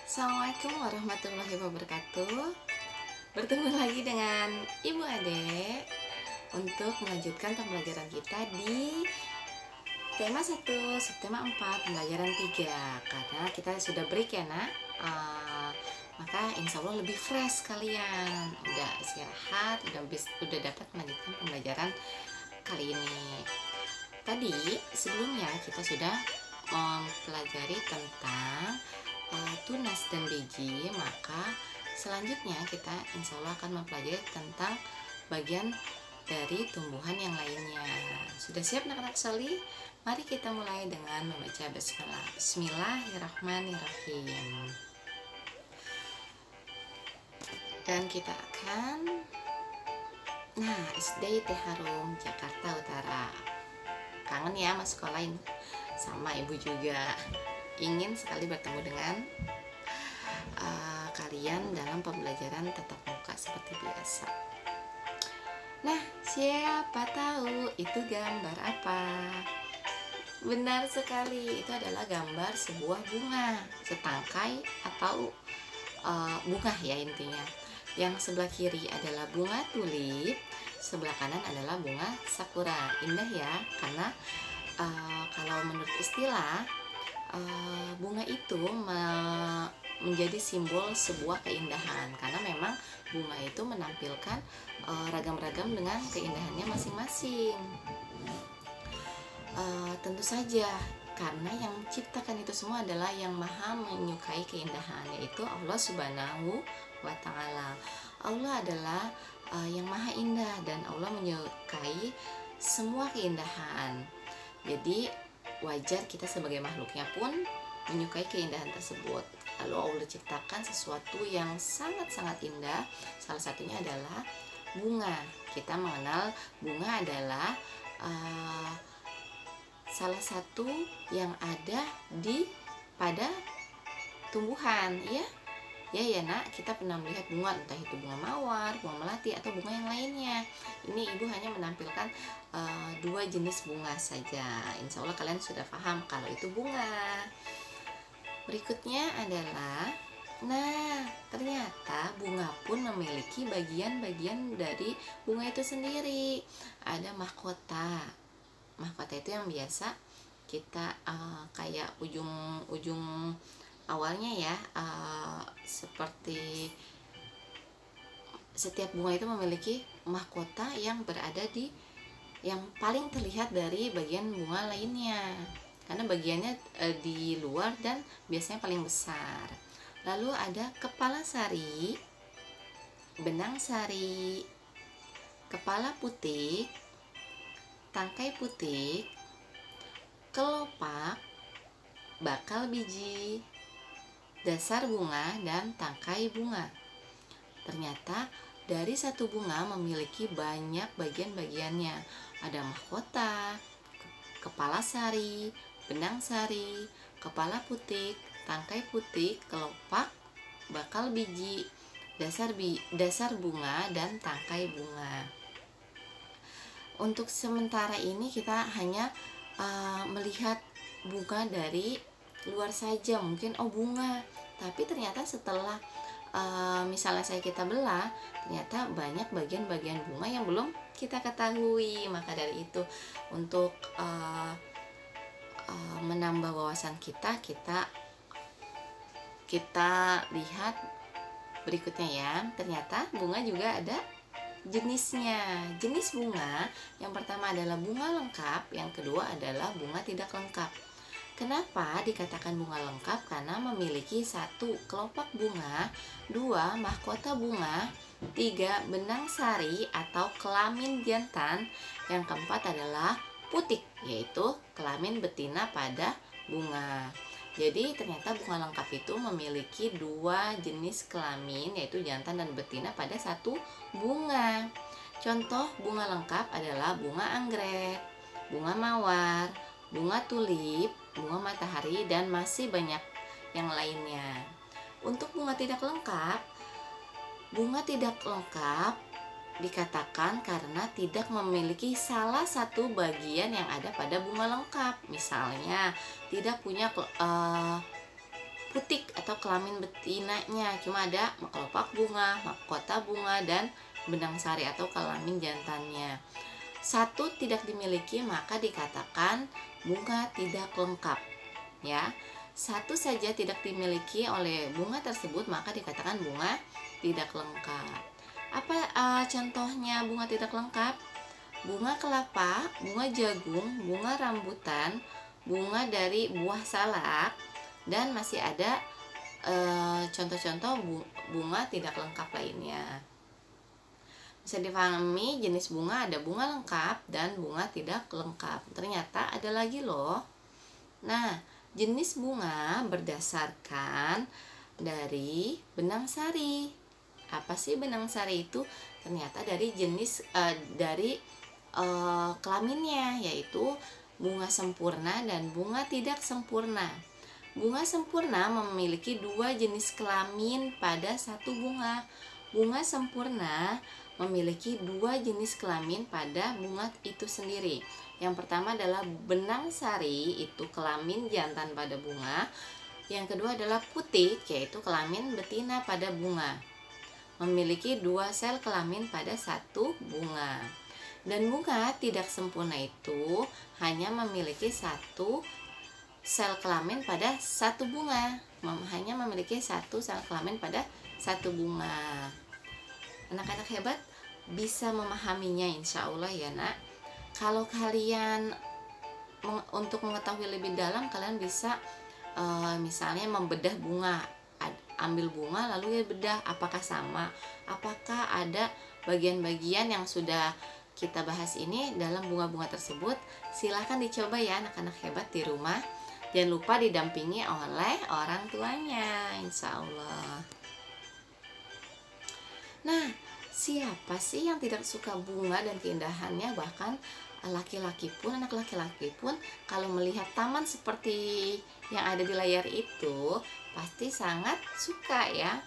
Assalamualaikum warahmatullahi wabarakatuh. Bertemu lagi dengan Ibu Ade untuk melanjutkan pembelajaran kita di tema 1, subtema 4, pembelajaran 3. Karena kita sudah break ya nak, maka insya Allah lebih fresh kalian. Udah istirahat, udah dapat melanjutkan pembelajaran kali ini. Tadi sebelumnya kita sudah mempelajari tentang tunas dan biji, maka selanjutnya kita insya Allah akan mempelajari tentang bagian dari tumbuhan yang lainnya. Sudah siap anak-anak soli? Mari kita mulai dengan membaca basmalah. Bismillahirrahmanirrahim. Dan kita akan SD Teh Harum Jakarta Utara. Kangen ya sama sekolah ini, sama ibu juga ingin sekali bertemu dengan kalian dalam pembelajaran tatap muka seperti biasa. Nah, siapa tahu itu gambar apa? Benar sekali, itu adalah gambar sebuah bunga, setangkai atau bunga ya intinya. Yang sebelah kiri adalah bunga tulip, sebelah kanan adalah bunga sakura. Indah ya, karena kalau menurut istilah bunga itu menjadi simbol sebuah keindahan, karena memang bunga itu menampilkan ragam-ragam dengan keindahannya masing-masing. Tentu saja karena yang menciptakan itu semua adalah yang maha menyukai keindahan, yaitu Allah Subhanahu wa Ta'ala. Allah adalah yang maha indah dan Allah menyukai semua keindahan. Jadi wajar kita sebagai makhluknya pun menyukai keindahan tersebut. Lalu Allah ciptakan sesuatu yang sangat-sangat indah. Salah satunya adalah bunga. Kita mengenal bunga adalah salah satu yang ada pada tumbuhan, ya nak, kita pernah melihat bunga, entah itu bunga mawar, bunga melati, atau bunga yang lainnya. Ini ibu hanya menampilkan 2 jenis bunga saja. Insya Allah kalian sudah paham kalau itu bunga. Berikutnya adalah, ternyata bunga pun memiliki bagian-bagian dari bunga itu sendiri. Ada mahkota. Mahkota itu yang biasa kita kayak ujung awalnya ya, seperti setiap bunga itu memiliki mahkota yang berada yang paling terlihat dari bagian bunga lainnya, karena bagiannya di luar dan biasanya paling besar. Lalu ada kepala sari, benang sari, kepala putik, tangkai putik, kelopak, bakal biji, dasar bunga, dan tangkai bunga. Ternyata dari satu bunga memiliki banyak bagian-bagiannya. Ada mahkota, kepala sari, benang sari, kepala putik, tangkai putik, kelopak, bakal biji, dasar bunga, dan tangkai bunga. Untuk sementara ini kita hanya melihat bunga dari luar saja, mungkin bunga, tapi ternyata setelah misalnya kita belah, ternyata banyak bagian-bagian bunga yang belum kita ketahui. Maka dari itu, untuk menambah wawasan kita lihat berikutnya ya. Ternyata bunga juga ada jenisnya. Jenis bunga yang pertama adalah bunga lengkap, yang kedua adalah bunga tidak lengkap. Kenapa dikatakan bunga lengkap? Karena memiliki 1 kelopak bunga, 2 mahkota bunga, 3 benang sari atau kelamin jantan, yang keempat adalah putik, yaitu kelamin betina pada bunga. Jadi ternyata bunga lengkap itu memiliki 2 jenis kelamin, yaitu jantan dan betina pada 1 bunga. Contoh bunga lengkap adalah bunga anggrek, bunga mawar, bunga tulip, bunga matahari, dan masih banyak yang lainnya. Untuk bunga tidak lengkap dikatakan karena tidak memiliki salah satu bagian yang ada pada bunga lengkap. Misalnya tidak punya putik atau kelamin betinanya, cuma ada kelopak bunga, mahkota bunga, dan benang sari atau kelamin jantannya. Satu tidak dimiliki maka dikatakan bunga tidak lengkap, ya. Satu saja tidak dimiliki oleh bunga tersebut maka dikatakan bunga tidak lengkap. Apa contohnya bunga tidak lengkap? Bunga kelapa, bunga jagung, bunga rambutan, bunga dari buah salak, dan masih ada contoh-contoh bunga tidak lengkap lainnya. Bisa dipahami jenis bunga ada bunga lengkap dan bunga tidak lengkap. Ternyata ada lagi loh. Nah, jenis bunga berdasarkan dari benang sari. Apa sih benang sari itu? Ternyata dari jenis kelaminnya, yaitu bunga sempurna dan bunga tidak sempurna. Bunga sempurna memiliki dua jenis kelamin pada satu bunga. Bunga sempurna memiliki dua jenis kelamin pada bunga itu sendiri. Yang pertama adalah benang sari, itu kelamin jantan pada bunga. Yang kedua adalah putik, yaitu kelamin betina pada bunga. Memiliki dua sel kelamin pada satu bunga. Dan bunga tidak sempurna itu hanya memiliki satu sel kelamin pada satu bunga. Hanya memiliki satu sel kelamin pada satu bunga. Anak-anak hebat bisa memahaminya insya Allah ya nak. Kalau kalian untuk mengetahui lebih dalam, kalian bisa misalnya membedah bunga. Ambil bunga lalu ya bedah, apakah sama, apakah ada bagian-bagian yang sudah kita bahas ini dalam bunga-bunga tersebut. Silahkan dicoba ya anak-anak hebat di rumah. Jangan lupa didampingi oleh orang tuanya insya Allah. Nah, siapa sih yang tidak suka bunga dan keindahannya? Bahkan laki-laki pun, anak laki-laki pun kalau melihat taman seperti yang ada di layar itu pasti sangat suka ya.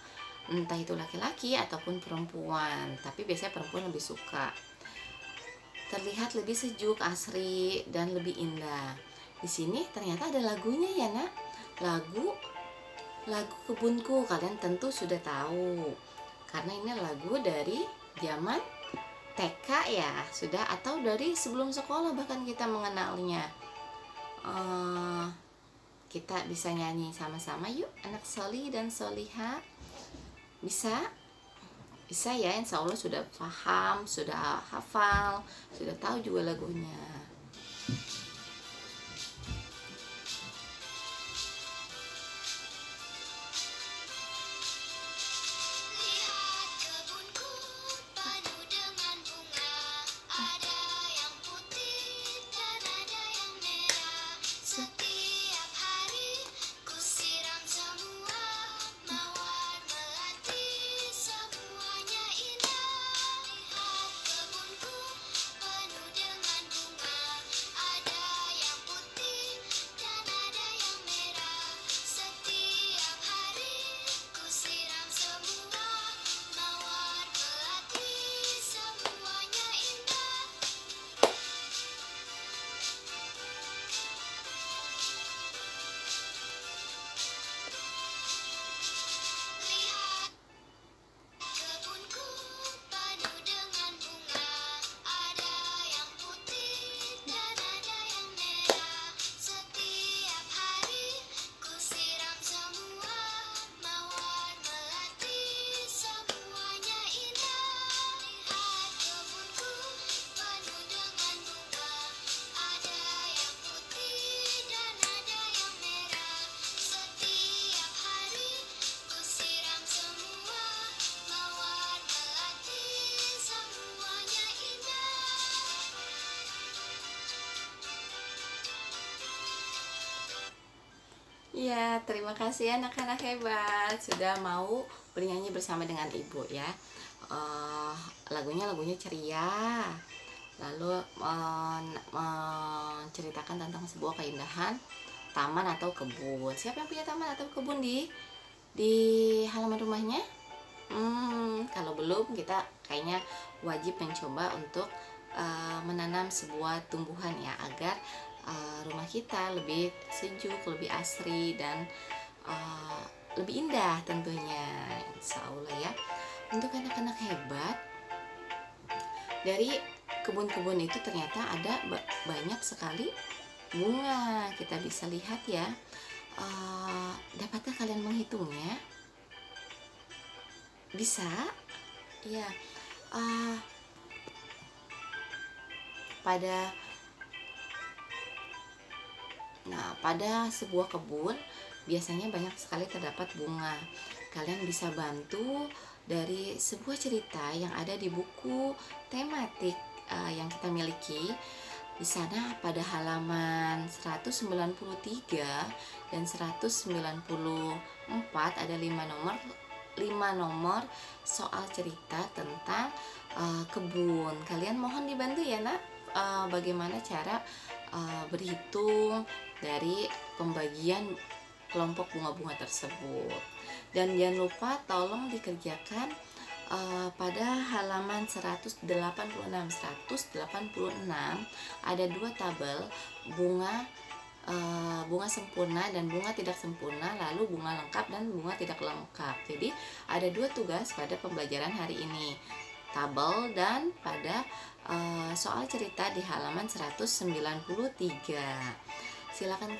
Entah itu laki-laki ataupun perempuan, tapi biasanya perempuan lebih suka. Terlihat lebih sejuk, asri, dan lebih indah. Di sini ternyata ada lagunya ya nak. Lagu Kebunku, kalian tentu sudah tahu. Karena ini lagu dari zaman TK ya, sudah, atau dari sebelum sekolah bahkan kita mengenalnya. Kita bisa nyanyi sama-sama yuk, anak Soli dan Soliha. Bisa ya, insya Allah sudah paham, sudah hafal, sudah tahu juga lagunya. Ya, terima kasih anak-anak hebat sudah mau bernyanyi bersama dengan ibu ya. Lagunya ceria, lalu menceritakan tentang sebuah keindahan taman atau kebun. Siapa yang punya taman atau kebun di halaman rumahnya? Kalau belum, kita kayaknya wajib mencoba untuk menanam sebuah tumbuhan ya, agar rumah kita lebih sejuk, lebih asri, dan uh, lebih indah tentunya, insya Allah ya. Untuk anak-anak hebat, dari kebun-kebun itu ternyata ada banyak sekali bunga. Kita bisa lihat ya. Dapatkah kalian menghitungnya? Bisa? Ya. Pada sebuah kebun biasanya banyak sekali terdapat bunga. Kalian bisa bantu dari sebuah cerita yang ada di buku tematik yang kita miliki. Di sana pada halaman 193 dan 194 ada 5 nomor soal cerita tentang kebun. Kalian mohon dibantu ya nak, bagaimana cara berhitung dari pembagian kelompok bunga-bunga tersebut. Dan jangan lupa tolong dikerjakan pada halaman 186 ada 2 tabel bunga sempurna dan bunga tidak sempurna, lalu bunga lengkap dan bunga tidak lengkap. Jadi ada 2 tugas pada pembelajaran hari ini, tabel dan pada soal cerita di halaman 193. Silakan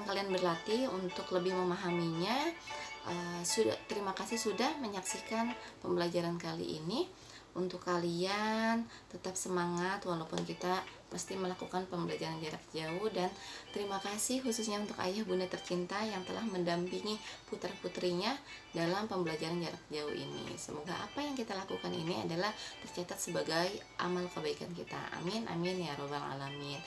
kalian berlatih untuk lebih memahaminya. Terima kasih sudah menyaksikan pembelajaran kali ini. Untuk kalian tetap semangat walaupun kita mesti melakukan pembelajaran jarak jauh, dan terima kasih khususnya untuk ayah bunda tercinta yang telah mendampingi putra-putrinya dalam pembelajaran jarak jauh ini. Semoga apa yang kita lakukan ini adalah tercatat sebagai amal kebaikan kita. Amin amin ya robbal alamin.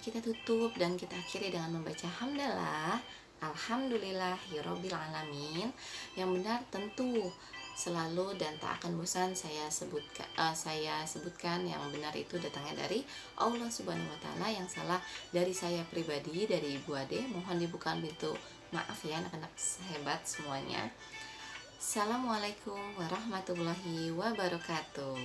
Kita tutup dan kita akhiri dengan membaca hamdalah alhamdulillahirabbil alamin. Yang benar tentu selalu dan tak akan bosan saya sebutkan. Yang benar itu datangnya dari Allah Subhanahu wa Ta'ala, yang salah dari saya pribadi, dari Ibu Ade. Mohon dibuka pintu maaf ya anak-anak hebat semuanya. Assalamualaikum warahmatullahi wabarakatuh.